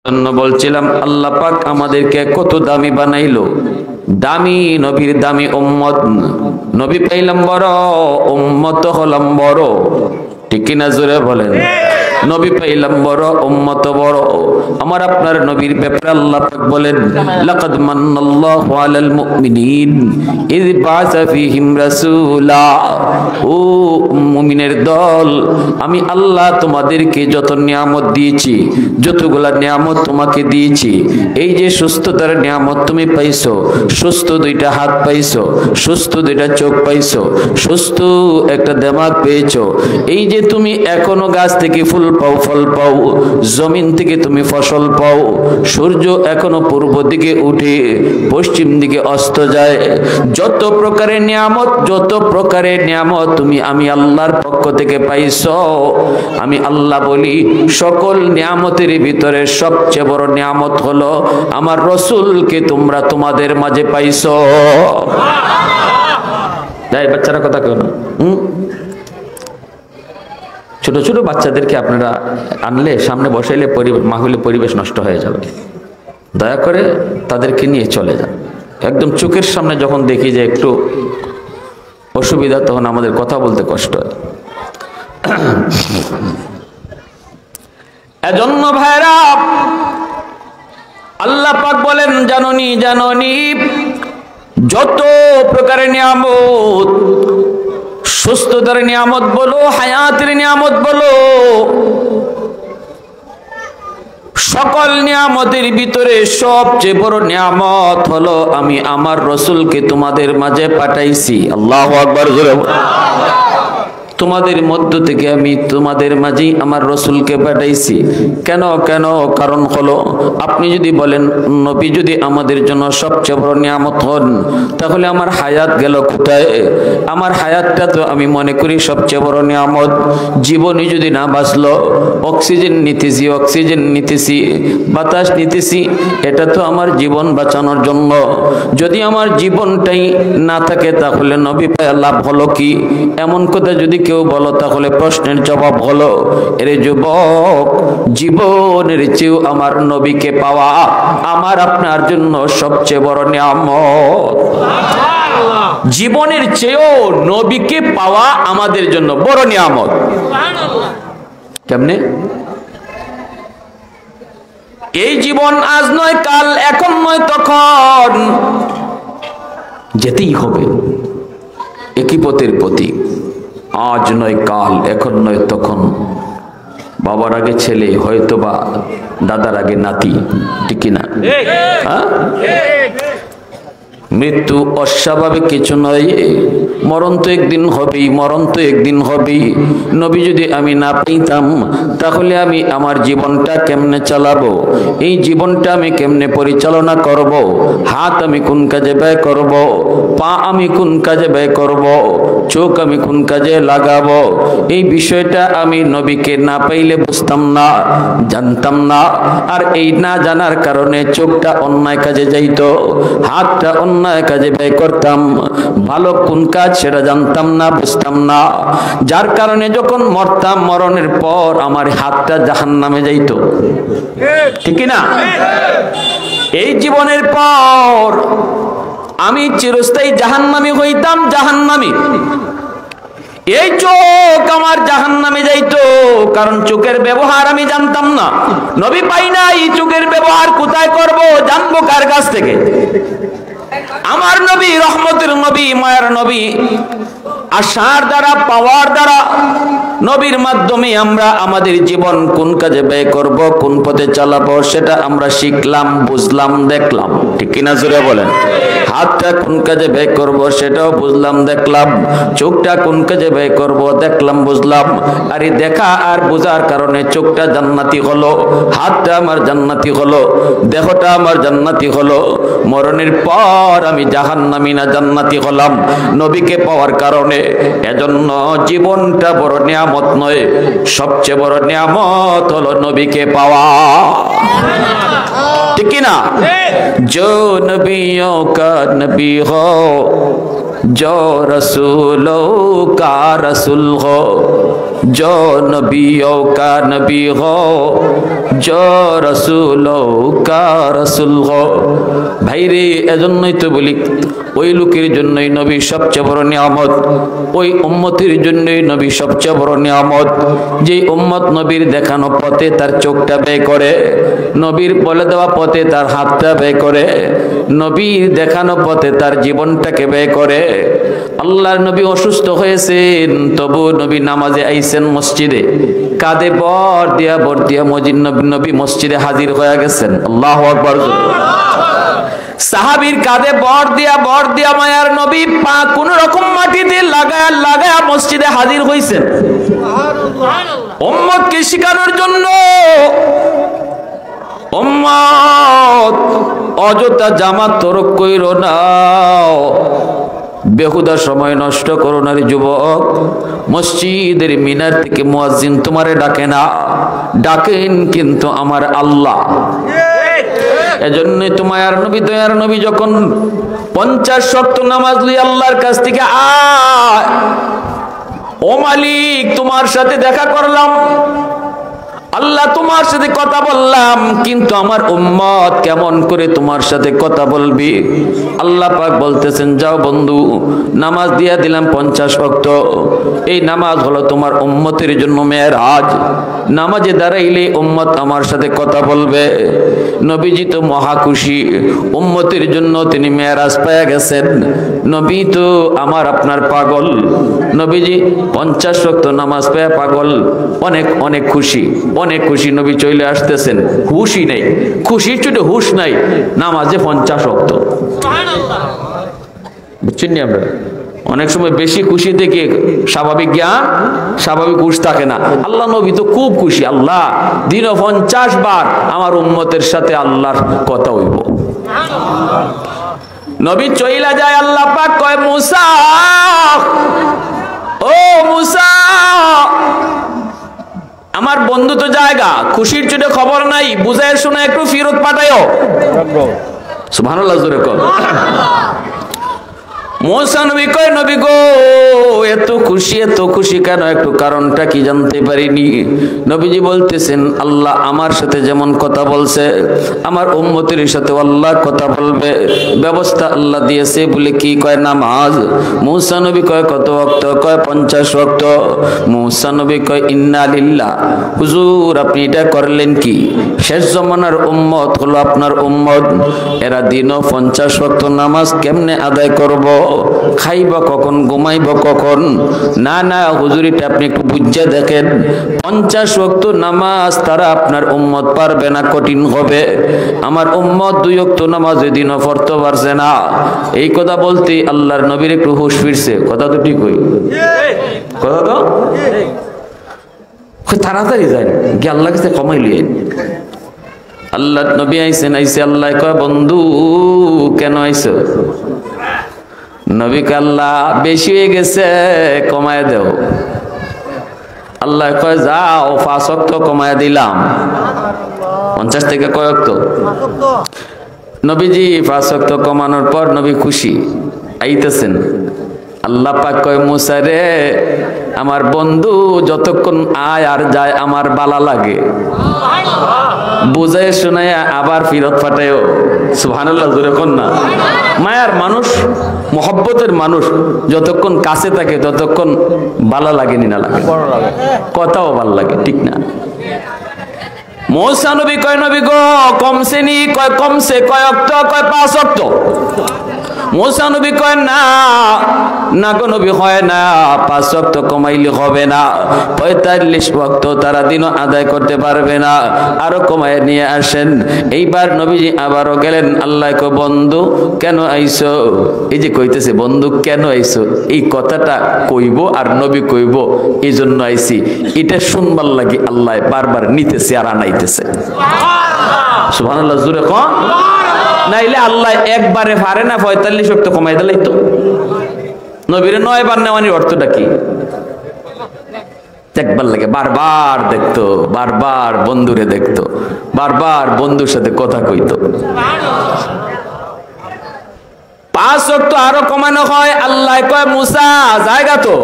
জন্য বলছিলাম আল্লাহ পাক আমাদেরকে কত দামি বানাইলো। দামি নবীর দামি উম্মত, নবী পাইলাম বড়, উম্মত হলাম বড়। ঠিক কিনা জোরে বলেন? নবী পাইলাম বড়, উম্মত বড়। আমার আপনার নবীর ব্যাপারে আল্লাহ পাক বলেন, লাকাদ মান্নাল্লাহু আলাল মুমিনিন ইয বাআসা ফীহিম রাসূলা। ও মুমিনের দল, আমি আল্লাহ তোমাদেরকে যত নিয়ামত দিয়েছি, যতগুলা নিয়ামত তোমাকে দিয়েছি, এই যে সুস্থতার নিয়ামত তুমি পাইছো, সুস্থ দুইটা হাত পাইছো, সুস্থ দুইটা চোখ পাইছো, সুস্থ একটা দিমাগ পেয়েছো, এই যে তুমি এখনো গাছ থেকে ফুল পাও, ফল পাও, জমিন থেকে তুমি ফসল পাও, সূর্য এখনো পূর্ব দিকে উঠে পশ্চিম দিকে অস্ত যায়, যত প্রকারের নিয়ামত, যত প্রকারের নিয়ামত তুমি আমি আল্লাহর পক্ষ থেকে পাইছো। আমি আল্লাহ বলি সকল নিয়ামতের ভিতরে সবচেয়ে বড় নিয়ামত হলো আমার রসুলকে তোমরা তোমাদের মাঝে পাইছো। যাই বাচ্চারা কথা কেউ না, ছোট ছোট বাচ্চাদেরকে আপনারা আনলে সামনে বসাইলে মাহফিলে পরিবেশ নষ্ট হয়ে যাবে। দয়া করে তাদেরকে নিয়ে চলে যান। একদম চোখের সামনে যখন দেখি যে একটু অসুবিধা, তখন আমাদের কথা বলতে কষ্ট হয়। এজন্য ভাইরা আল্লাহ পাক বলেন, জাননি জাননি যত প্রকারের নিয়ামত, সুস্থতার নিয়ামত বলো, হায়াতের নিয়ামত বলো, সকল নিয়ামতের ভিতরে সবচেয়ে বড় নিয়ামত হলো আমি আমার রসুলকে তোমাদের মাঝে পাঠাইছি। আল্লাহু আকবার জোরে। তোমাদের মধ্য থেকে আমি তোমাদের মাঝেই আমার রসুলকে পাঠাইছি। কেন কেন? কারণ হলো, আপনি যদি বলেন নবী যদি আমাদের জন্য সবচেয়ে বড় নিয়ামত হন, তাহলে আমার হায়াত গেল কোথায়? আমার হায়াতটা তো আমি মনে করি সবচেয়ে বড় নিয়ামত। জীবনে যদি না বাঁচলো, অক্সিজেন নিতেছি, বাতাস নিতেছি, এটা তো আমার জীবন বাঁচানোর জন্য। যদি আমার জীবনটাই না থাকে, তাহলে নবী পায়া লাভ হলো কি? এমন কথা যদি কেউ বলো, তাহলে প্রশ্নের জবাব হলো, এরে যুবক, জীবনের চেয়েও আমার নবীকে পাওয়া আমার আপনার জন্য সবচেয়ে বড় নিয়ামত। জীবনের চেয়েও নবীকে পাওয়া আমাদের জন্য বড় নিয়ামত। কেমনে? এই জীবন আজ নয় কাল, এখন নয় তখন, যেতেই হবে একই পথের প্রতীক। আজ নয় কাল, এখন নয় তখন, বাবার আগে ছেলে, হয়তোবা দাদার আগে নাতি। ঠিক কিনা? মৃত্যু অস্বাভাবিক কিছু নয়, মরণ তো একদিন হবেই, মরণ তো একদিন হবেই। নবী যদি আমি না পাইতাম, তাহলে আমি আমার জীবনটা কেমনে চালাবো? এই জীবনটা আমি কেমনে পরিচালনা করব? হাত আমি কোন কাজে ব্যয় করব? পা আমি কোন কাজে ব্যয় করব? চোখ আমি কোন কাজে লাগাবো? এই বিষয়টা আমি নবীকে না পাইলে বুঝতাম না, জানতাম না। আর এই না জানার কারণে চোখটা অন্যায় কাজে যাইতো, হাতটা অন্যায় কাজে ব্যয় করতাম, ভালো কোন কাজ সেটা জানতাম না, বুঝতাম না। যার কারণে যখন মরতাম, মরণের পর আমার হাতটা জাহান্নামে যাইতো। ঠিক না? এই জীবনের পর আমি চিরস্থায়ী জাহান্নামী হইতাম, জাহান্নামী। এই চোখ আমার জাহান্নামে যাইতো, কারণ চোখের ব্যবহার আমি জানতাম না। নবী পাই না, এই চোখের ব্যবহার কোথায় করব? জানবো কার কাছ থেকে? আমার নবী রহমতের নবী, মায়ের নবী, আশার দ্বারা, পাওয়ার দ্বারা, নবীর মাধ্যমে আমরা আমাদের জীবন কোন কাজে ব্যয় করব, কোন পথে চালাবো, সেটা আমরা শিখলাম, বুঝলাম, দেখলাম। ঠিক কিনা জোরে বলেন? হাতটা কোন কাজে ব্যয় করব, সেটাও বুঝলাম, দেখলাম। চোখটা কোন কাজে ব্যয় করব, দেখলাম, বুঝলাম। আর এই দেখা আর বোঝার কারণে চোখটা জান্নাতি হলো, হাতটা আমার জান্নাতি হলো, দেহটা আমার জান্নাতি হলো। মরণের পর আমি জাহান্নামী না জান্নাতি হলাম নবীকে পাওয়ার কারণে। এজন্য জীবনটা বড় নিয়ামত নয়, সবচেয়ে বড় নিয়ামত হলো নবীকে পাওয়া। ঠিক না? जो नबियों का नबी हो, जो रसूलों का रसूल हो, जो नबियों का नबी हो, जो रसूलों का रसूल हो। ভাইরে এজন্যই তো বলি ওই লোকের জন্যই নবী সবচেয়ে বড় নিয়ামত, ওই উম্মতের জন্যই নবী সবচেয়ে বড় নিয়ামত। যে উম্মত নবীর দেখানো পথে তার চোখটা ব্যয় করে, নবীর বলে দেওয়া পথে তার হাতটা ব্যয় করে, নবীর দেখানো পথে তার জীবনটাকে ব্যয় করে। আল্লাহর নবী অসুস্থ হয়েছেন, তবু নবী নামাজে আইছেন মসজিদে, কাঁধে বর দিয়া নবী মসজিদে হাজির হয়ে গেছেন। আল্লাহু আকবার। সাহাবীর কাঁধে বর দিয়া মায়ার নবী পা কোন রকম মাটিতে লাগায়া মসজিদে হাজির হইছেন উম্মতকে শিখানোর জন্য। উম্মত অযথা জামাত তরক কইরো না, বেহুদা সময় নষ্ট করো না রে যুবক। মসজিদের মিনার থেকে মুয়াজ্জিন তোমারে ডাকে না, ডাকেন কিন্তু আমার আল্লাহ। এজন্য তোমার নবী দয়ার নবী যখন 50 ওয়াক্ত নামাজ লই আল্লাহর কাছ থেকে আয়, ও মালিক তোমার সাথে দেখা করলাম, আল্লাহ তোমার সাথে কথা বললাম, কিন্তু আমার উম্মত কেমন করে তোমার সাথে কথা বলবি? আল্লাহ পাক বলতেছেন যাও বন্ধু, নামাজ দিয়া দিলাম 50 ওয়াক্ত। এই নামাজ হলো তোমার উম্মতের জন্য মেরাজ। নামাজে দাঁড়াইলে উম্মত আমার সাথে কথা বলবে। নবীজি তো মহা খুশি, উম্মতের জন্য তিনি মেরাজ পেয়ে গেছেন। নবী তো আমার আপনার পাগল, নবীজি 50 ওয়াক্ত নামাজ পেয়ে পাগল, অনেক অনেক খুশি, অনেক খুশি। নবী চলে আসতেছেন, হুশই নাই, খুশির চোটে হুশ নাই, নামাজে 50 ওয়াক্ত। বুঝছেন নি? আমরা অনেক সময় বেশি খুশি থেকে স্বাভাবিক জ্ঞান, স্বাভাবিক হুশ থাকে না। আল্লাহ নবী তো খুব খুশি, আল্লাহ দিনে 50 বার আমার উম্মতের সাথে আল্লাহর কথা হইব। নবী চইলা যায়, আল্লাহ পাক কয় মুসা, ও মুসা, আমার বন্ধু তো জায়গা, খুশির চোটে খবর নাই, বুঝায় শুনে একটু ফেরত পাঠায়ও। সুবহানাল্লাহ জোরে কর। মুসা নবী কয় নবী গো, এত খুশি কেন? একটু কারণটা কি জানতে পারিনি। নবীজি বলতেছেন আল্লাহ আমার সাথে যেমন কথা বলছে, আমার উম্মতের সাথে আল্লাহ কথা বলবে, ব্যবস্থা আল্লাহ দিয়েছে বলে কি কয় নামাজ। মুসা নবী কয় কত ওয়াক্ত? কয় 50 ওয়াক্ত। মুসা নবী কয় ইন্না লিল্লাহ, হুজুর আপনি এটা করলেন কি? শেষ জমানার উম্মত হলো আপনার উম্মত, এরা দিনও 50 ওয়াক্ত নামাজ কেমনে আদায় করব? খাইব কখন, ঘুমাইব কখন? না না হুজুর, এটা আপনি একটু বুঝে দেখেন, 50 ওয়াক্ত নামাজ তারা আপনার উম্মত পারবে না, কঠিন হবে। আমার উম্মত 2 ওয়াক্ত নামাজ দিনও পড়তে পারছে না। এই কথা বলতে আল্লাহর নবীর একটু হুঁশ ফিরছে। কথা তো ঠিক হই, কথা তো তাড়াতাড়ি যায় গিয়ে আল্লাহ কাছে কমাই লিয়ে। আল্লাহ নবী আইসেন, আইসে আল্লাহ কয় বন্ধু কেন আইছো? নবী কয় আল্লাহ বেশি হয়ে গেছে, কমায় দেও। আল্লাহ কয় যাও 5 ওয়াক্ত কমায় দিলাম। 50 থেকে কয় ওয়াক্ত? নবীজি 5 ওয়াক্ত কমানোর পর নবী খুশি আইতেছেন। আল্লাহ পাক কয় মুসা রে, আমার বন্ধু যতক্ষণ আয় আর যায় আমার বালা লাগে, বুঝায় শোনায় আবার ফিরত পাঠায়ও। সুবহানাল্লাহ জোরে কোন না। মায়ার মানুষ, মোহব্বতের মানুষ যতক্ষণ কাছে থাকে ততক্ষণ বালা লাগেনি না লাগে, কথাও ভাল লাগে, ঠিক না? মুসা নবী কয় নবী গো কমছে নি? কয় কমছে। কয় ওয়াক্ত? কয় 5 ওয়াক্ত। মুসা নবী কয় না না গো নবী, হয় না, 5 ওয়াক্ত কমাইলে হবে না, 45 ওয়াক্ত তারা দিনও আদায় করতে পারবে না, আরো কমায় নিয়ে আসেন। এইবার নবীজি আবারও গেলেন। আল্লাহ কয় বন্ধু কেন আইছো? এই যে কইতেছে বন্ধু কেন আইছো, এই কথাটা কইব আর নবী কইব, এই জন্য আইছি। এটা শুনবার লাগে আল্লাহ বারবার নিতেছে আর আনাইতেছে। সুবহানাল্লাহ জোরে কন। নাইলে আল্লাহ একবারে পারে না 45 ওয়াক্ত কমাই দিলেই তো। নবীরে 9 বার নেওয়ানির অর্থটা কি? দেখবার লাগে, বারবার দেখতো, বারবার বন্ধুরে দেখতো, বারবার বন্ধুর সাথে কথা কইতো। 5 ওয়াক্ত আরো কমানো হয়। আল্লাহ কয় মুসা জায়গা তো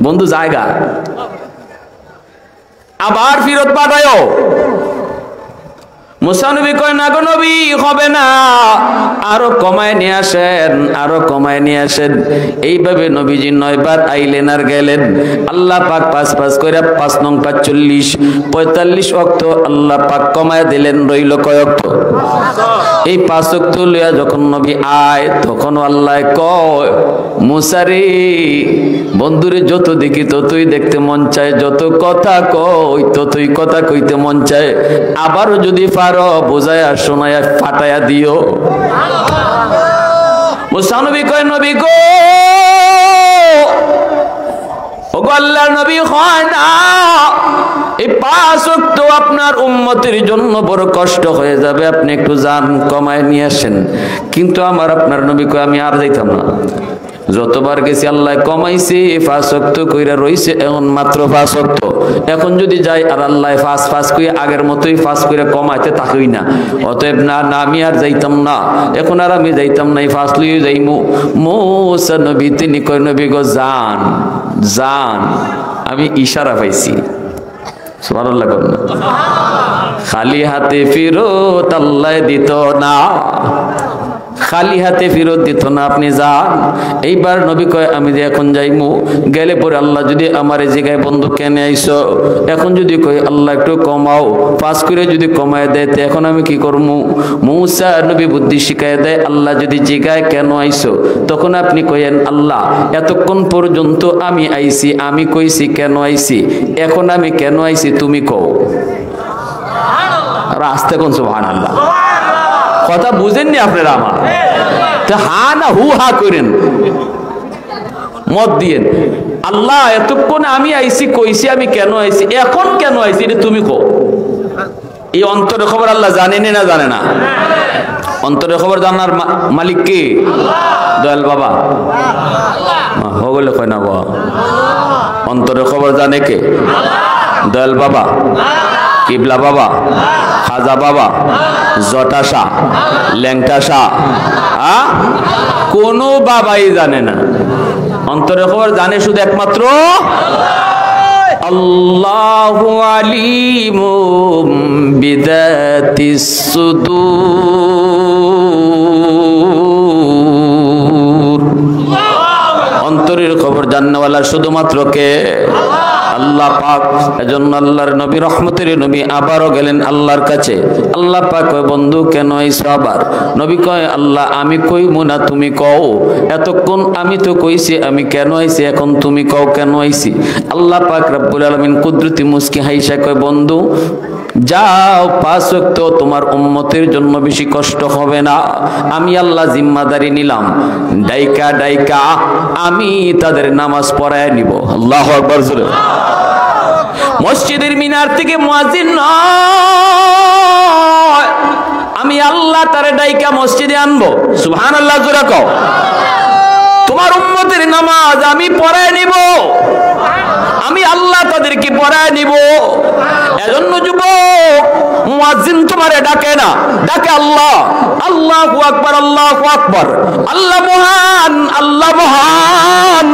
বন্ধু জায়গা, আবার ফিরত পাঠায়ও। মুসা নবী কয় না গো নবী হবে না, আরো কমায় নিয়ে আসেন, আরো কমায় নিয়ে আসেন। এইভাবে নবীজি 9 বার আইলেন আর গেলেন। আল্লাহ পাক 5 করে 5 নং 45 45 ওয়াক্ত আল্লাহ পাক কমায় দিলেন। রইল কয় ওয়াক্ত? এই 5 ওয়াক্ত লইয়া যখন নবী আয় তখন আল্লাহ কয় মুসা রে বন্ধুরে যত দেখি ততই দেখতে মন চায়, যত কথা কই ততই কথা কইতে মন চায়, আবারও যদি পারো বোঝায়া শোনায়া ফাটায়া দিও। মুসা নবী কয় নবী গো ওগো আল্লাহর নবী হয় না, এই 5 ওয়াক্ত আপনার উম্মতের জন্য বড় কষ্ট হয়ে যাবে, আপনি একটু যান কমায় নিয়ে আসেন। কিন্তু আমার আপনার নবী কয় আমি আর যাইতাম না, যতবার গেছি আল্লাহ কমাইছে 5 ওয়াক্ত কইরা রইছে, এখন মাত্র 5 ওয়াক্ত। এখন যদি যাই আর আল্লাহ 5 কইরা আগের মতোই 5 কইরা কমাইতে থাকই না, অতএব না না আমি আর যাইতাম না, এখন আর আমি যাইতাম না, এই 5 লইয়ে যাইমু। মুসা নবী তিনি কয় নবী গো যান যান, আমি ইশারা পাইছি। সুবহানাল্লাহ করুন। খালি হাতে ফিরত আল্লাহ দিত না, খালি হাতে ফিরত দিত না, আপনি যান। এইবার নবী কয় আমি যে এখন যাইমু, গেলে পরে আল্লাহ যদি আমার এই জায়গায় বন্ধু কেন আইসো, এখন যদি কই আল্লাহ একটু কমাও 5 করে যদি কমায় দেয় তো এখন আমি কি করবো? মুসা নবী বুদ্ধি শিখায় দেয়, আল্লাহ যদি জায়গায় কেন আইসো তখন আপনি কইেন আল্লাহ এতক্ষণ পর্যন্ত আমি আইছি, আমি কইছি কেন আইছি, এখন আমি কেন আইছি তুমি কও। আর আস্তে কোন সুবহানাল্লাহ, কথা বুঝেননি আপনারা আমার? তো হা না হু হা করেন, মত দিয়েন আল্লাহ এতক্ষণ আমি আইছি কইছি আমি কেন আইছি, এখন কেন আইছি এটা তুমি কও। এই অন্তরের খবর আল্লাহ জানেন না জানে না? অন্তরের খবর জানার মালিক কে? দয়াল বাবা হগলে কয় না বাবা, অন্তরের খবর জানে কে? দয়াল বাবা, কিবলা বাবা, খাজা বাবা, জটা শাহ, ল্যাংটা শাহ, কোনো বাবাই জানে না। অন্তরের খবর জানে শুধু একমাত্র আল্লাহু আলিমুম বিদাতিস সুদূর। অন্তরের খবর জাননেওয়ালা শুধুমাত্র কে? আল্লাহ পাক। এজন্য আল্লাহর নবী রহমতের নবী আবারও গেলেন আল্লাহর কাছে। আল্লাহ পাক কয় বন্ধু কেন আইছো আবার? নবী কয় আল্লাহ আমি কইমু না তুমি কও, এতক্ষণ আমি তো কইছি আমি কেন আইছি, এখন তুমি কও কেন আইছি। আল্লাহ পাক রব্বুল আলামিন কুদরতি মুস্কি হাইসা কয় বন্ধু যাও 5 ওয়াক্ত তোমার উম্মতের জন্য বেশি কষ্ট হবে না, আমি আল্লাহ জিম্মাদারি নিলাম, ডাইকা ডাইকা আমি তাদের নামাজ পড়ায় নিব। আল্লাহু আকবার জোরে। মসজিদের মিনার থেকে মুয়াজ্জিন নয়, আমি আল্লাহ তারে ডাইকা মসজিদে আনবো। সুবহানাল্লাহ জোরে কও। তোমার উম্মতের নামাজ আমি পড়ায় নিব, আমি আল্লাহ তাদেরকে পড়ায় নিব। এজন্য যুবক মুয়াজ্জিন তোমারে ডাকে না, ডাকে আল্লাহ। আল্লাহু আকবার, আল্লাহু আকবার, আল্লাহ মহান, আল্লাহ মহান।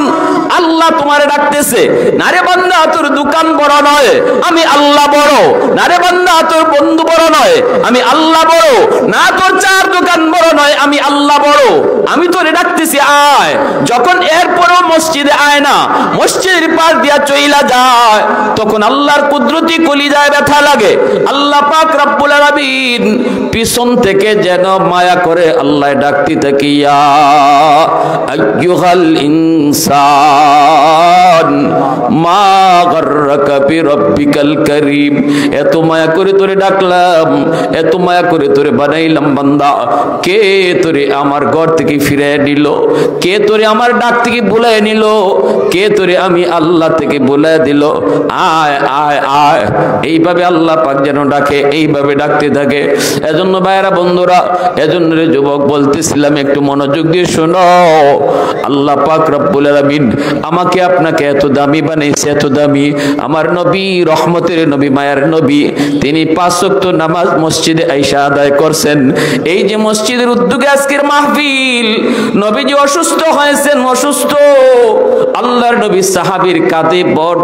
আল্লাহ তোমারে ডাকতেছে, নারে বান্দা তোর দোকান বড় নয়, আমি আল্লাহ বড়। নারে বান্দা তোর বন্ধু বড় নয়, আমি আল্লাহ বড়। না তোর 4 দোকান বড় নয়, আমি আল্লাহ বড়। আমি তোরে ডাকতেছি আয়। যখন এরপরও মসজিদে আয় না, মসজিদের পাশ দিয়া চইলা যায়, তখন আল্লাহর কুদরতি কলিজায় ব্যথা লাগে। আল্লাহ পাক রব্বুল আলামিন পিছন থেকে যেন মায়া করে আল্লাহ ডাকতে থাকে, ইয়া আইয়ুহাল ইনসান মা গাররাকা বিরাব্বিকাল কারীম। এত মায়া করে তোরে ডাকলাম, এত মায়া করে তোরে বানাইলাম বান্দা, কে তোরে আমার ঘর থেকে ফিরিয়ে নিল? কে তোরে আমার ডাক থেকে বুলায় নিল? কে তোরে আমি আল্লাহ থেকে বুলায় বুলায় দিল, আয় আয় আয়। এইভাবে আল্লাহ পাক যেন ডাকে, এইভাবে ডাকতে থাকে। এজন্য ভাইরা বন্ধুরা, এজন্য যুবক বলতেছিলাম একটু মনোযোগ দিয়ে শোনো। আল্লাহ পাক রব্বুল আলামিন আমাকে আপনাকে এত দামি বানাইছে, এত দামি। আমার নবী রহমতের নবী, মায়ার নবী, তিনি 5 ওয়াক্ত নামাজ মসজিদে আইসা আদায় করছেন। এই যে মসজিদের উদ্যোগে আজকের মাহফিল, নবীজি অসুস্থ হয়েছেন, অসুস্থ। আল্লাহর নবী সাহাবীর কাঁধে বর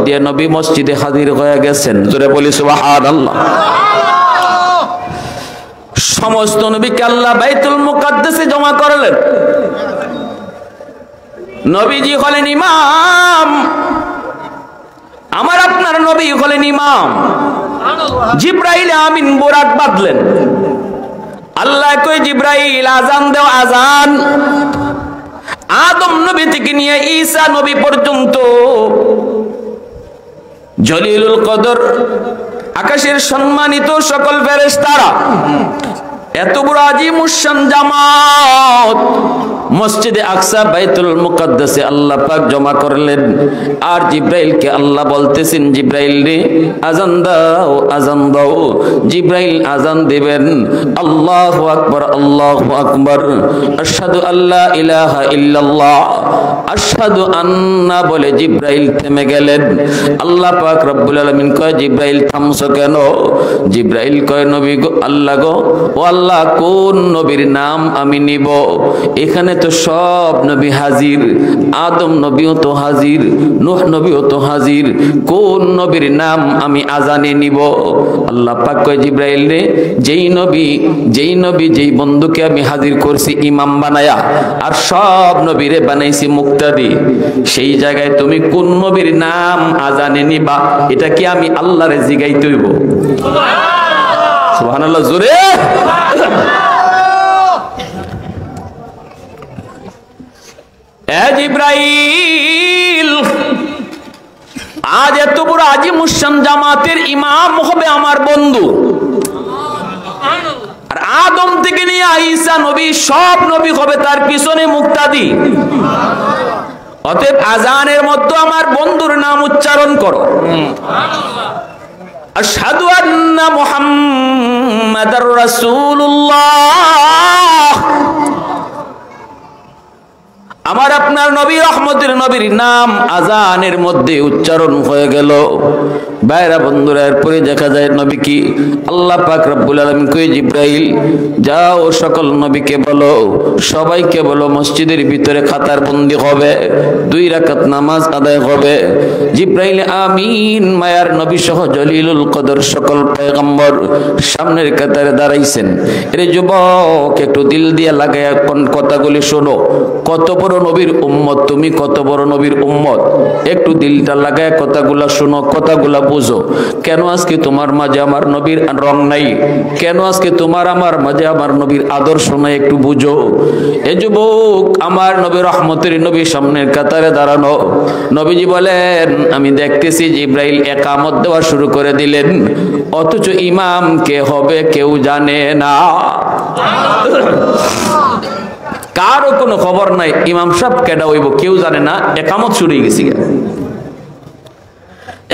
দিয়া নবী মসজিদে হাজির হয়ে গেছেন। জোরে বলি সুবহানাল্লাহ। সমস্ত নবীকে আল্লাহ বাইতুল মুকাদ্দাসে জমা করলেন। নবীজি হলেন ইমাম, আমার আপনার নবী হলেন ইমাম। জিবরাইল আমিন বোরাক বাঁধলেন। আল্লাহ কই জিবরাইল আজান দাও, আজান। আদম নবী থেকে নিয়ে ঈসা নবী পর্যন্ত জলিলুল কদর, আকাশের সম্মানিত সকল ফেরেশতারা, এত বড় আজিমুশ শান জামাত মসজিদে আকসা বাইতুল মুকাদ্দাসে আল্লাহ পাক জমা করলেন। আর জিব্রাইলকে আল্লাহ বলতেছেন, জিব্রাইল রে আজান দাও, আজান দাও। জিব্রাইল আজান দিবেন, আল্লাহু আকবার, আল্লাহু আকবার, আশহাদু আল্লা ইলাহা ইল্লাল্লাহ, আশহাদু আন্না বলে জিব্রাইল থেমে গেলেন। আল্লাহ পাক রব্বুল আলামিন কয়, জিব্রাইল থামছো কেন? জিব্রাইল কয়, নবী গো, আল্লাহ গো, ও আল্লাহ, কোন নবীর নাম আমি নিব? এখানে তো সব নবী হাজির, আদম নবীও তো হাজির, নূহ নবীও তো হাজির, কোন নবীর নাম আমি আজানে নিব? আল্লাহ পাক কয়, জিব্রাইল রে, যেই নবী যেই বন্ধুকে আমি হাজির করছি ইমাম বানায়া, আর সব নবীরে বানাইছি মুক্তাদি, সেই জায়গায় তুমি কোন নবীর নাম আজানে নিবা? এটা কি আমি আল্লাহরে জিগাইতে হইব? সুবহানাল্লাহ, জোরে। জিব্রাইল, আজ এত বড় আজিমুশ শান জামাতের ইমাম হবে আমার বন্ধু। আর আদম থেকে নিয়ে ঈসা নবী, সব নবী হবে তার পিছনে মুক্তাদি। অতএব আজানের মধ্যে আমার বন্ধুর নাম উচ্চারণ করো। আশহাদু আন্না মুহাম্মাদার রাসূলুল্লাহ। আমার আপনার নবী রহমতের নবীর নাম আজানের মধ্যে উচ্চারণ হয়ে গেল। ভাইরা বন্ধুরা, এরপরে দেখা যায় নবী কি আল্লাহ পাক রব্বুল আলামিন কই, জিব্রাইল যাও সকল নবীকে বলো, সবাইকে বলো মসজিদের ভিতরে খাতার বন্দি হবে, 2 রাকাত নামাজ আদায় হবে। জিব্রাইল আমিন মায়ার নবী সহ জলিলুল কদর সকল পয়গম্বর সামনের কাতারে দাঁড়াইছেন। এরে যুবক, একটু দিল দিয়ে লাগায়া কথাগুলি শোনো। কত বড় নবীর উম্মত তুমি, কত বড় নবীর উম্মত। একটু দিলটা লাগায় কথাগুলা শোনো, কথাগুলা বুঝো। কেন আজকে তোমার মাঝে আমার নবীর রং নাই? কেন আজকে তোমার আমার মাঝে আমার নবীর আদর্শ নাই? একটু বুঝো। এ যুবক, আমার নবী রহমতের নবী সামনের কাতারে দাঁড়ানো। নবীজি বলেন, আমি দেখতেছি জিব্রাইল একামত দেওয়া শুরু করে দিলেন, অথচ ইমাম কে হবে কেউ জানে না। কারো কোনো খবর নাই, ইমাম সাহেব কেডা হইব কেউ জানে না। একামত শুরু হয়ে গেছে।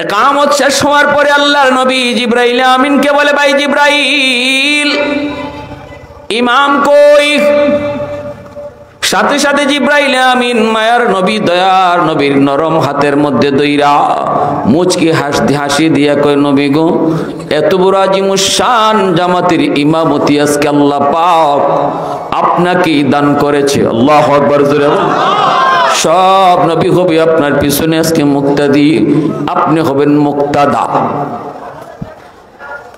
একামত শেষ হওয়ার পরে আল্লাহর নবী জিব্রাইল আমিনকে বলে, ভাই জিব্রাইল, ইমাম কই? সাথে সাথে জিব্রাইল আমিন মায়ার নবী, দয়ার নবীর নরম হাতের মধ্যে দইরা মুচকি হাসি দিয়া কয়, নবী গো, এত বড় আজিমুশ শান জামাতের ইমামতি আজকে আল্লাহ পাক আপনাকেই দান করেছে। আল্লাহু আকবার, জোরে। সব নবী হবে আপনার পিছনে আজকে মুক্তাদি, আপনি হবেন মুক্তাদা।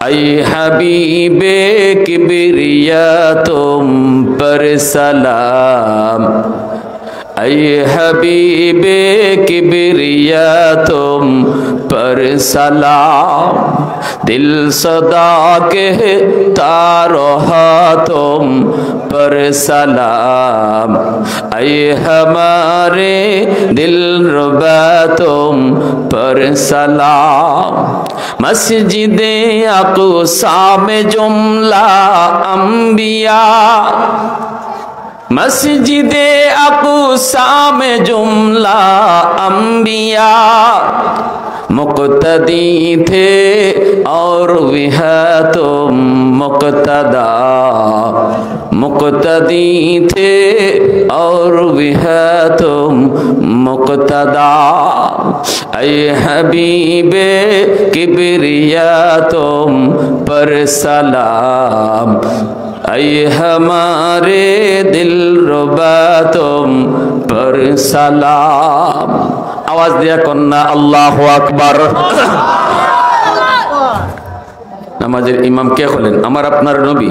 ऐ हबीबे किबरिया तुम पर सलाम, ऐ हबीबे किबरिया तुम पर सलाम, दिल सदा कहता रहा तुम पर सलाम, ऐ हमारे दिलरुबा तुम पर सलाम, मस्जिदे अक़सा में जुमला अंबिया, मस्जिदे अक़सा में जुमला अंबिया मुक़्तदी थे और वह तुम मुक़्तदा, मुक़्तदी थे और वह तुम मुक़्तदा। ऐ हबीबे किबरिया तुम पर सलाम, ऐ हमारे दिलरुबा तुम पर सलाम। आवाज दिया कन्ना अल्लाहु আকবার। নামাজের ইমাম কে হলেন? আমার আপনার নবী।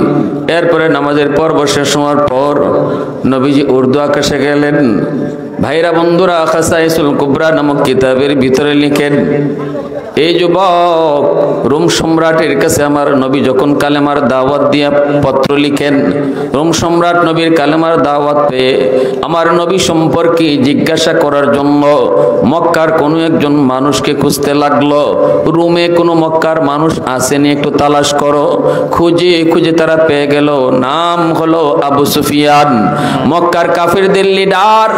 এরপরে নামাজের পর্ব শেষ হওয়ার পর নবীজি উর্দু আকাশে গেলেন। ভাইরা বন্ধুরা, খাসাইসুল কুবরা নামক কিতাবের ভিতরে লিখেন, এই যুবক রোম সম্রাটের কাছে আমার নবী যখন কালেমার দাওয়াত দিয়ে পত্র লিখেন, রোম সম্রাট নবীর কালেমার দাওয়াত পেয়ে আমার নবী সম্পর্কে জিজ্ঞাসা করার জন্য মক্কার কোনো একজন মানুষকে খুঁজতে লাগলো। রোমে কোনো মক্কার মানুষ আসেনি, একটু তালাশ করো। খুঁজে খুঁজে তারা পেয়ে গেল, নাম হলো আবু সুফিয়ান। মক্কার কাফিরদের লিডার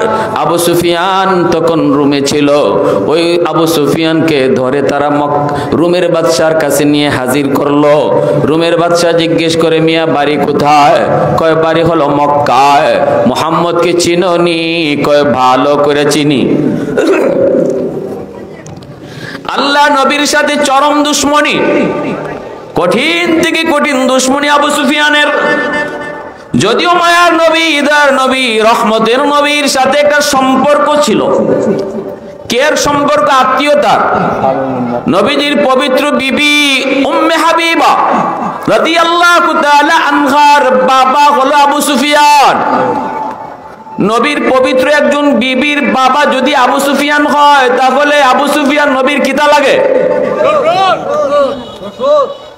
আবু সুফিয়ান তখন রোমে ছিল। ওই আবু সুফিয়ানকে ধরে তারা রোমের বাদশার কাছে নিয়ে হাজির করলো। রোমের বাদশা জিজ্ঞেস করে, মিয়া বাড়ি কোথায়? কয় বাড়ি হলো মক্কায়। মুহাম্মদকে চিনোনি? কয় ভালো করে চিনি। আল্লাহ নবীর সাথে চরম দুশ্মনী, কঠিন থেকে কঠিন দুশ্মনী আবু সুফিয়ানের। যদিও মায়ার নবী, ইদার নবী, রহমতের নবীর সাথে একটা সম্পর্ক ছিল। কের সম্পর্ক? আত্মীয়তা। নবীজির পবিত্র বিবি উম্মে হাবিবা রাদিয়াল্লাহু তাআলা আনহার বাবা হলো আবু সুফিয়ান। নবীর পবিত্র একজন বিবির বাবা যদি আবু সুফিয়ান হয়, তাহলে আবু সুফিয়ান নবীর কিতা লাগে?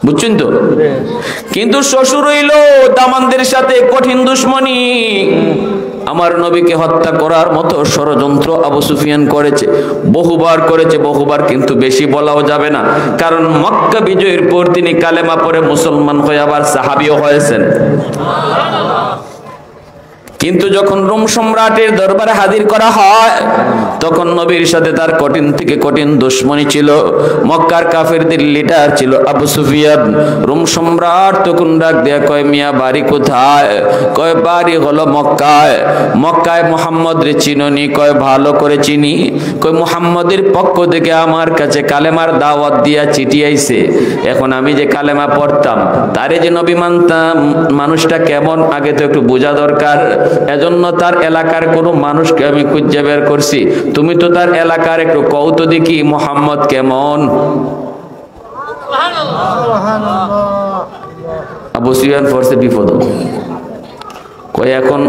বুঝছেন তো? কিন্তু শ্বশুর হইল দামানদের সাথে কঠিন দুশ্মনী। আমার নবীকে হত্যা করার মতো ষড়যন্ত্র আবু সুফিয়ান করেছে, বহুবার করেছে, বহুবার। কিন্তু বেশি বলাও যাবে না, কারণ মক্কা বিজয়ের পর তিনি কালেমা পড়ে মুসলমান হয়ে আবার সাহাবীও হয়েছেন। কিন্তু যখন রোম সম্রাটের দরবারে হাজির করা হয়, তখন নবীর সাথে তার কঠিন থেকে কঠিন দুশ্মনী ছিল। মক্কার কাফেরদের লিডার ছিল আবু সুফিয়ান। রোম সম্রাট তখন ডাক দেয়া কয়, মিয়া বাড়ি কোথায়? কয় বাড়ি হলো মক্কায়। মক্কায় মুহাম্মদ রে চিনোনি? কয় ভালো করে চিনি। কয় মুহাম্মদের পক্ষ থেকে আমার কাছে কালেমার দাওয়াত দিয়া চিঠি আইছে। এখন আমি যে কালেমা পড়তাম, তারে যে নবী মানতাম, মানুষটা কেমন আগে তো একটু বোঝা দরকার। এজন্য তার এলাকার কোন মানুষকে আমি খুঁজে বের করছি। তুমি তো তার এলাকার, একটু কও তো দেখি মুহাম্মদ কেমন। আবু সুফিয়ান পড়ছে বিপদ। কই এখন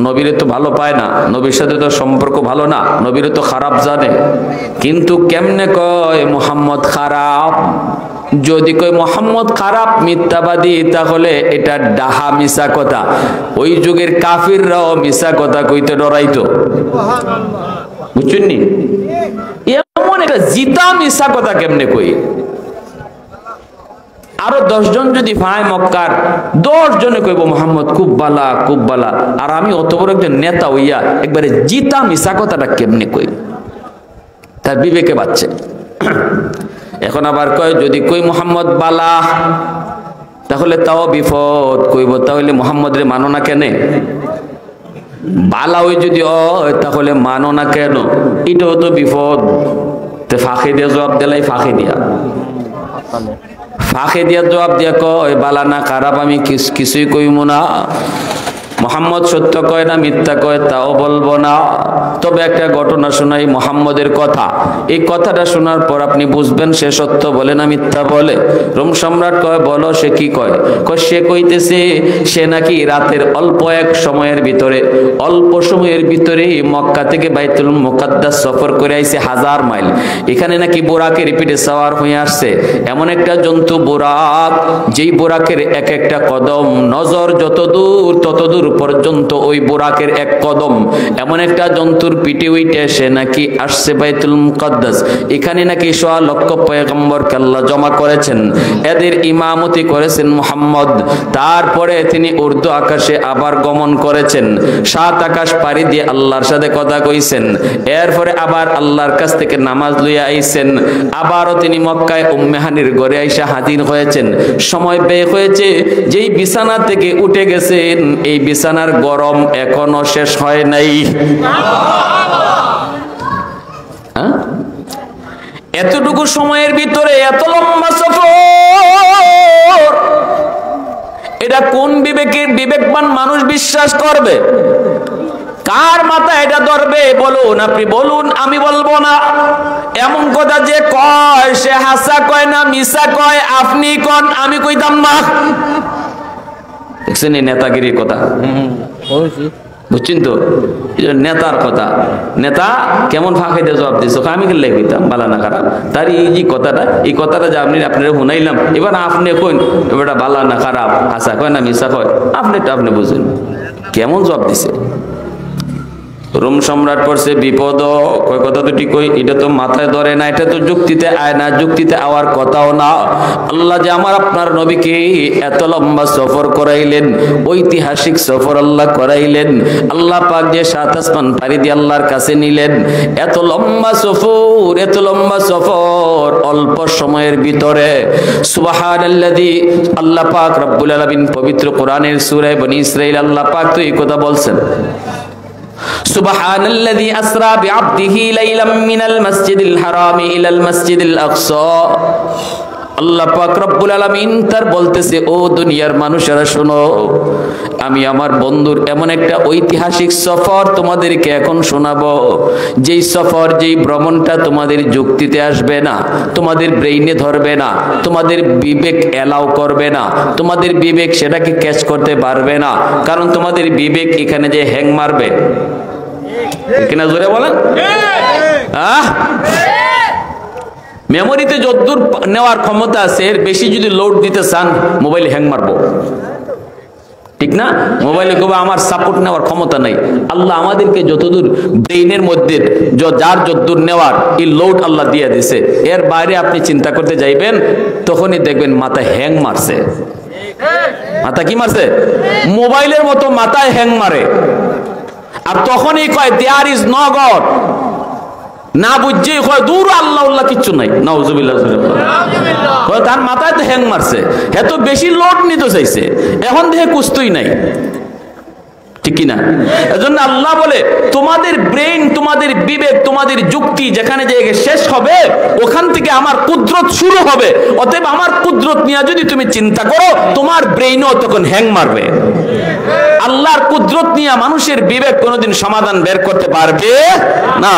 নবীরে তো ভালো পায় না, নবীর সাথে তো সম্পর্ক ভালো না, নবীরে তো খারাপ জানে। কিন্তু কেমনে কয় মুহাম্মদ খারাপ? যদি কই মুহাম্মদ খারাপ, মিথ্যাবাদী, তাহলে এটা ডাহা মিছা কথা। ওই যুগের কাফিররাও মিছা কথা কইতে ডরাইতো। বুঝছেন নি? এমন একটা জিতা মিছা কথা কেমনে কই? আরো 10 জন যদি ভাই মক্কার 10 জনে কইব মুহাম্মদ খুব বালা, খুব বালা, আর আমি অত বড় একজন নেতা হইয়া একবারে জিতা মিছা কথাটা কেমনে কই? তার বিবেকে বাচ্ছে। এখন আবার কয়, যদি কই মুহাম্মদ বালা, তাহলে তাও বিপদ। কইব তাহলে মুহাম্মদ রে মানো না কেন? বালা ওই যদি হয় তাহলে মানো না কেন? এটাও তো বিপদ। তো ফাঁকি দিয়া জবাব দিলাই, ফাঁকি দিয়া জবাব দিয়া কয় বালা না খারাপ আমি কিছুই কইব না। মুহাম্মদ সত্য কয় না মিথ্যা কয় তাও বলবো না। তবে একটা ঘটনা শোনাই মুহাম্মদের কথা। এই কথাটা শোনার পর আপনি বুঝবেন সে সত্য বলে না মিথ্যা বলে। রোম সম্রাট কয়, বলো সে কি কয়? কয় সে কইতেছে সে নাকি রাতের অল্প এক সময়ের ভিতরে, অল্প সময়ের ভিতরেই মক্কা থেকে বাইতুল মুকাদ্দাস সফর করে আইছে 1000 মাইল। এখানে নাকি বোরাকের পিঠে সওয়ার হয়ে আসছে এমন একটা জন্তু বোরাক, যেই বোরাকের এক একটা কদম নজর যত দূর তত দূর পর্যন্ত ওই বুরাকের এক কদম, এমন একটা জন্তুর পিঠে উইটে সে নাকি আসছে বাইতুল মুকাদ্দাস। এখানে নাকি 1.5 লক্ষ পয়গম্বরকে আল্লাহ জমা করেছেন, এদের ইমামতি করেছেন মুহাম্মদ। তারপরে তিনি উর্দু আকাশে আবার গমন করেছেন, 7 আকাশ পাড়ি দিয়ে আল্লাহর সাথে কথা কইছেন, এরপরে আবার আল্লাহর কাছ থেকে নামাজ লইয়া আইছেন, আবারও তিনি মক্কায় উম্মে হানির ঘরে আইসা হাজির হয়েছেন। সময় ব্যয় হয়েছে, যেই বিছানা থেকে উঠে গেছেন এই বিছানার গরম এখনো শেষ হয় নাই। এতটুকু সময়ের ভিতরে এত লম্বা সফর, এটা কোন বিবেকবান মানুষ বিশ্বাস করবে? কার মাথায় এটা ধরবে? বলুন, আপনি বলুন, আমি বলবো না। এমন কথা যে কয় সে হাসা কয় না মিশা কয়, আপনি কন আমি কইতাম না। দেখছেন এই নেতাগিরির কথা, বুঝছেন তো? নেতার কথা, নেতা কেমন ফাঁকাইতে জবাব দিয়েছ, আমি গেলে কইতাম বালা না খারাপ। তার এই যে কথাটা, এই কথাটা যে আপনারা শুনাইলাম, এবার আপনি কইন এবার বালা না খারাপ, হাসা কয় না মিশা কয়, আপনি বুঝুন কেমন জবাব দিছে। রোম সম্রাট পড়ছে বিপদ, কয় কথা তো ঠিক, কই এটা তো মাথায় ধরে না, এটা তো যুক্তিতে আয় না, যুক্তিতে আওয়ার কথাও না। আল্লাহ যে আমার আপনার নবীকে এত লম্বা সফর করাইলেন, ঐতিহাসিক সফর আল্লাহ করাইলেন, আল্লাহ পাক যে 7 আসমান পাড়ি দিয়ে আল্লাহর কাছে নিলেন, এত লম্বা সফর, এত লম্বা সফর অল্প সময়ের ভিতরে। সুবহানাল্লাযী, আল্লাহ পাক রব্বুল আলামিন পবিত্র কোরআনের সূরা বনী ইসরাঈল আল্লাহ পাক তো এই কথা বলছেন, সুবহানাল্লাযী আসরা বিআবদিহি লাইলাম মিনাল মাসজিদিল হারামি ইলাল মাসজিদিল আকসা। আল্লাহ পাক রব্বুল আলামিন তার বলতেছে, ও দুনিয়ার মানুষেরা শোনো, আমি আমার বন্ধুর এমন একটা ঐতিহাসিক সফর তোমাদেরকে এখন শোনাবো, যেই সফর, যেই ভ্রমণটা তোমাদের যুক্তিতে আসবে না, তোমাদের ব্রেইনে ধরবে না, তোমাদের বিবেক এলাও করবে না, তোমাদের বিবেক সেটাকে ক্যাচ করতে পারবে না, কারণ তোমাদের বিবেক এখানে যে হ্যাং মারবে। কিনা জোরে বলেন? মেমোরিতে যতদূর নেওয়ার ক্ষমতা আছে এর বেশি যদি লোড দিতে চান মোবাইল হ্যাং মারবো, ঠিক না? মোবাইলে কবে আমার সাপোর্ট নেওয়ার ক্ষমতা নাই। আল্লাহ আমাদেরকে যতদূর ব্রেইনের মধ্যে যার যতদূর নেওয়ার এই লোড আল্লাহ দিয়ে দিছে, এর বাইরে আপনি চিন্তা করতে যাইবেন তখনই দেখবেন মাথা হ্যাং মারছে। মাথা কি মারছে? মোবাইলের মতো মাথায় হ্যাং মারে। আর তখনই কয় দেয়ার ইজ নো গড, না বুঝছেই কয় দূর আল্লাহ উল্লাহ কিচ্ছু নাই। নাউজুবিল্লাহ, তার মাথায় তো হ্যাং মারছে, এত বেশি লোড নিতে চাইছে, এখন দেখে কুস্তই নাই, ঠিক কিনা? এজন্য আল্লাহ বলে তোমাদের ব্রেইন, তোমাদের বিবেক, তোমাদের যুক্তি যেখানে জায়গায় শেষ হবে ওখান থেকে আমার কুদরত শুরু হবে। অতএব আমার কুদরত নিয়ে যদি তুমি চিন্তা করো তোমার ব্রেইনও তখন হ্যাং মারবে। আল্লাহর কুদরত নিয়ে মানুষের বিবেক কোনোদিন সমাধান বের করতে পারবে না।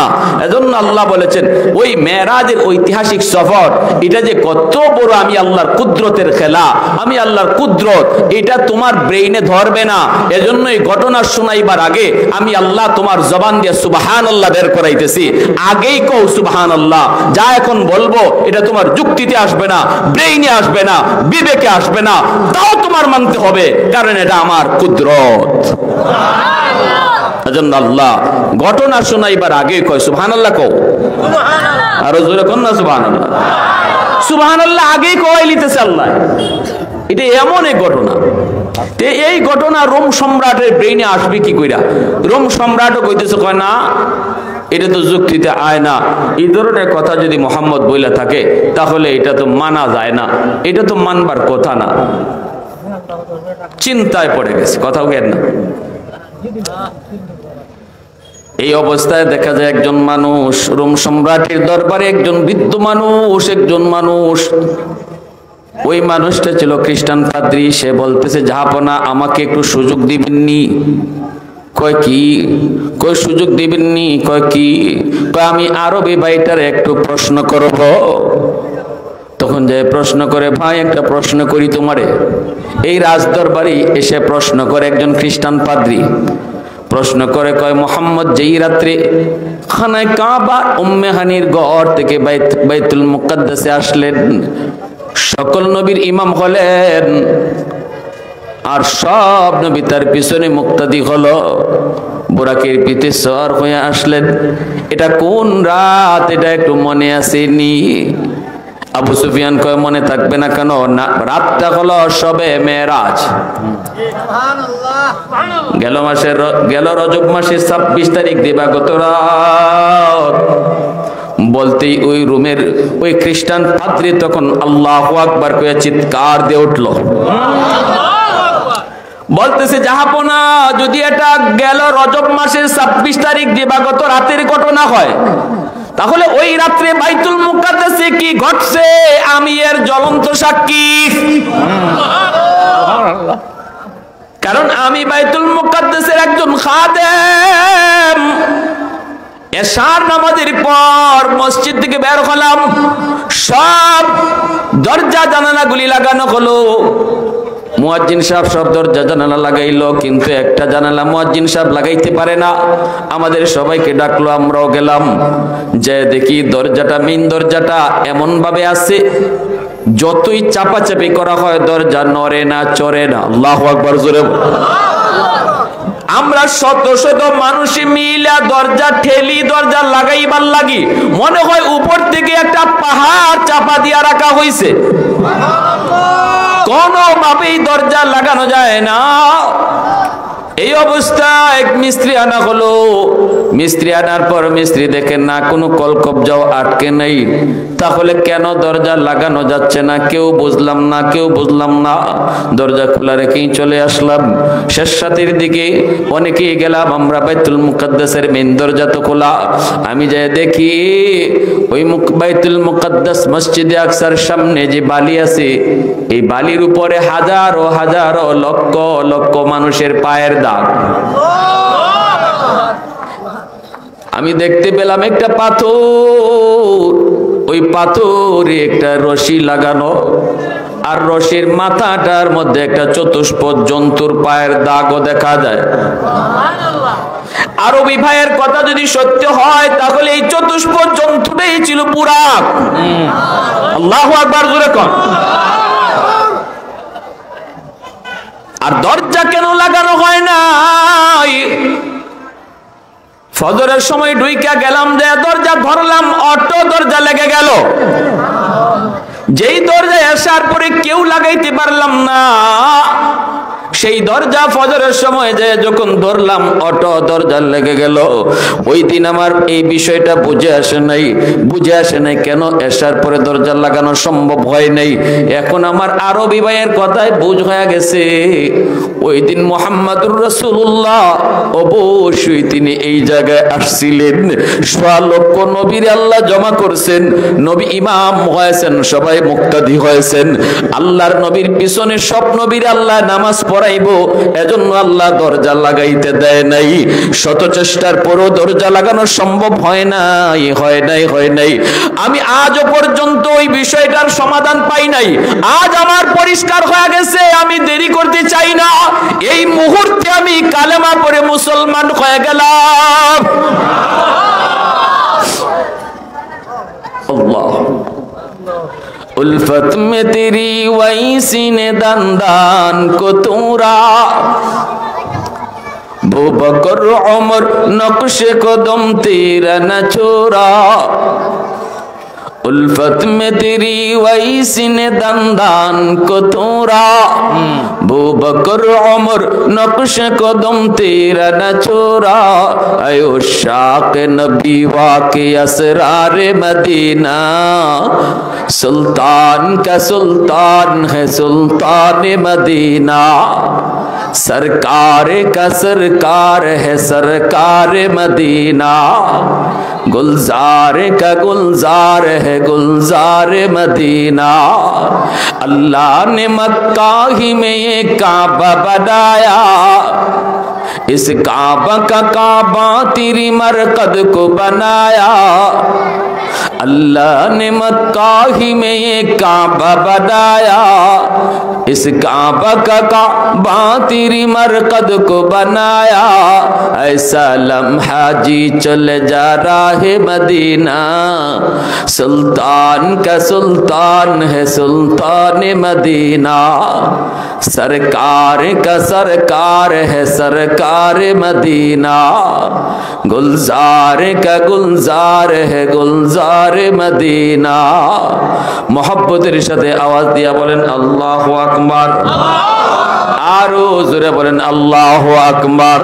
এজন্য আল্লাহ বলেছেন ওই মেরাজের ঐতিহাসিক সফর, এটা যে কত বড় আমি আল্লাহর কুদরতের খেলা, আমি আল্লাহর কুদরত, এটা তোমার ব্রেইনে ধরবে না। এজন্য এই ঘটনা শোনাইবার আগে আমি আল্লাহ তোমার জবান দিয়ে সুবহানাল্লাহ বের করাইতেছি, আগেই কও সুবহানাল্লাহ। যা এখন বলবো এটা তোমার যুক্তিতে আসবে না, ব্রেইনে আসবে না, বিবেকে আসবে না, তাও তোমার মানতে হবে, কারণ এটা আমার কুদরত। এজন্য আল্লাহ ঘটনা শোনাইবার আগে কয় সুবহানাল্লাহ কও, আরো জোরে কোন না সুবহানাল্লাহ। সুবহানাল্লাহ আগেই কই লিতেছে আল্লাহ। এটা এমন এক ঘটনা, এই ঘটনা রোম সম্রাটের ব্রেইনে আসবে কি কইরা? রোম সম্রাটও কইতেছে, কয় না এটা তো যুক্তিতে আয় না, এই ধরনের কথা যদি মোহাম্মদ বইলা থাকে তাহলে এটা তো মানা যায় না, এটা তো মানবার কথা না। চিন্তায় পড়ে গেছে, কথাও কেন না। এই অবস্থায় দেখা যায় একজন মানুষ রোম সম্রাটের দরবারে, একজন বৃদ্ধ মানুষ, ওই মানুষটা ছিল খ্রিস্টান পাদ্রী। সে বলতেছে, জাহাপনা আমাকে একটু সুযোগ দিবেননি? কয় কি? কয় সুযোগ দিবেননি? কয় কি? কয় আমি আরবি ভাইটার একটু প্রশ্ন করব। তখন যে প্রশ্ন করে, ভাই একটা প্রশ্ন করি তোমারে। এই রাজদরবারে এসে প্রশ্ন করে একজন খ্রিস্টান পাদ্রী, প্রশ্ন করে, কয় মোহাম্মদ যেই রাত্রে খানায় কাবা উম্মে হানির ঘর থেকে বাইতুল মুকাদ্দাসে আসলেন, সকল নবীর ইমাম হলেন, আর সব নবী তার পিছনে মুক্তাদি হলো। বুরাকের পিঠে সওয়ার হয়ে আসলেন। এটা কোন রাত এটা একটু মনে আসেনি? আবু সুফিয়ান কয় মনে থাকবে না কেন? না, রাতটা হলো শবে মেরাজ। গেল রজব মাসের 26 তারিখ দিবাগত রাত। বলতেই ওই রুমের ওই খ্রিস্টান পাদ্রী তখন আল্লাহু আকবার কয়ে চিৎকার দিয়ে উঠল। বলতেছে জাহাপনা, যদি এটা গেল রজব মাসের 26 তারিখ দিবাগত রাতের ঘটনা হয়, তাহলে ওই রাত্রে বাইতুল মুকাদ্দাসে কি ঘটছে আমি এর জ্বলন্ত সাক্ষী। কারণ আমি বাইতুল মুকাদ্দাসের একজন খাদেম। এশার নামাজের পর মসজিদ থেকে বের হলাম, সব দরজা জানালাগুলি লাগানো হলো। মুয়াজ্জিন সাহেব সব দরজা জানালা লাগাইলো, কিন্তু একটা জানালা মুয়াজ্জিন সাহেব লাগাইতে পারে না। আমাদের সবাইকে ডাকলো, আমরাও গেলাম। যে দেখি দরজাটা, মেইন দরজাটা এমন ভাবে আছে, যতই চাপাচাপি করা হয় দরজা নড়ে না, চড়ে না। আল্লাহু আকবার জোরে। আমরা শত শত মানুষ মিলা দরজা ঠেলি, দরজা লাগাইবার লাগি, মনে হয় উপর থেকে একটা পাহাড় চাপা দিয়া রাখা হয়েছে। কোনোভাবেই দরজা লাগানো যায় না। এই অবস্থা এক মিস্ত্রি আনা হলো। মিস্ত্রি আনার পর মিস্ত্রি দেখেন না কোনো কলকবজাও আটকে নেই, তাহলে কেন দরজা লাগানো যাচ্ছে না কেউ বুঝলাম না। দরজা খোলা রেখেই চলে আসলাম। শেষ রাতের দিকে অনেকেই গেলাম আমরা, বাইতুল মুকাদ্দাসের মেইন দরজা তো খোলা। আমি যাই দেখি ওই বাইতুল মুকাদ্দাস মসজিদে আকসার সামনে যে বালি আছে, এই বালির উপরে হাজারো হাজারো লক্ষ লক্ষ মানুষের পায়ের দাগ। আমি দেখতে পেলাম একটা পাথর, ওই পাথরে একটা রশি লাগানো, আর রশির মাথাটার মধ্যে একটা চতুষ্পদ জন্তুর পায়ের দাগও দেখা যায়। আরবি ভাইয়ের কথা যদি সত্য হয়, তাহলে এই চতুষ্পদ জন্তুটাই ছিল বুরাক। আল্লাহু আকবার জোরে কোন। আর দরজা কেন লাগানো হয় না? ফজরের সময় ঢুইকা গেলাম, যে দরজা ধরলাম, অটো দরজা লেগে গেল। যেই দরজায় আসার পরে কেউ লাগাইতে পারলাম না, সেই দরজা ফজরের সময় যে যখন ধরলাম অটো দরজা লেগে গেল। ওই দিন আমার এই বিষয়টা বুঝে আসে নাই কেন এসার পরে দরজা লাগানো সম্ভব হয় নাই। এখন আমার আরবি ভাইয়ের কথায় বুঝ হয়ে গেছে, ওই দিন মুহাম্মদুর রাসূলুল্লাহ অবশ্যই তিনি এই জায়গায় আসছিলেন। সোয়া লক্ষ নবীর আল্লাহ জমা করছেন, নবী ইমাম হয়েছেন, সবাই মুক্তাদি হয়েছেন। আল্লাহর নবীর পিছনে সব নবীর আল্লাহ নামাজ পড়াইবো, এজন্য আল্লাহ দরজা লাগাইতে দেয় নাই। শত চেষ্টার পরও দরজা লাগানো সম্ভব হয় নাই। আমি আজও পর্যন্ত ওই বিষয়টার সমাধান পাই নাই। আজ আমার পরিষ্কার হয়ে গেছে, আমি দেরি করতে চাই না। এই মুহূর্তে আমি কালেমা পড়ে মুসলমান হয়ে গেলাম। আল্লাহ उल्फत में तेरी वही सीने दंदान को तूरा वो बकर उमर नक्श कदम तेरा न छोड़ा उल्फत में तेरी वही सीने दंदान को तूरा वो बकर उमर नक्श कदम तेरा न छोड़ा आयो शाक नबी वाके असरार मदीना सुल्तान का सुल्तान है सुल्तान मदीना सरकार का सरकार है सरकार मदीना गुलजार का गुलजार है गुलजार मदीना अल्लाह ने मक्का ही में ये काबा बनाया इस काबा का काबा तेरी मरकद को बनाया अल्लाह ने मक्का ही में ये काबा बनाया, इस काबा का काबा तेरी मरकद को बनाया। ऐसा लम्हा जी चले जा रहा है मदीना, सुल्तान का सुल्तान है सुल्तान मदीना, सरकार का सरकार है सरकार मदीना, गुलजार का गुलजार है गुलजार मदीना। मोहब्बतेर साथे आवाज दिया बोलेन अल्लाहु আকবার, आरो जोरे बोलेन अल्लाहु আকবার।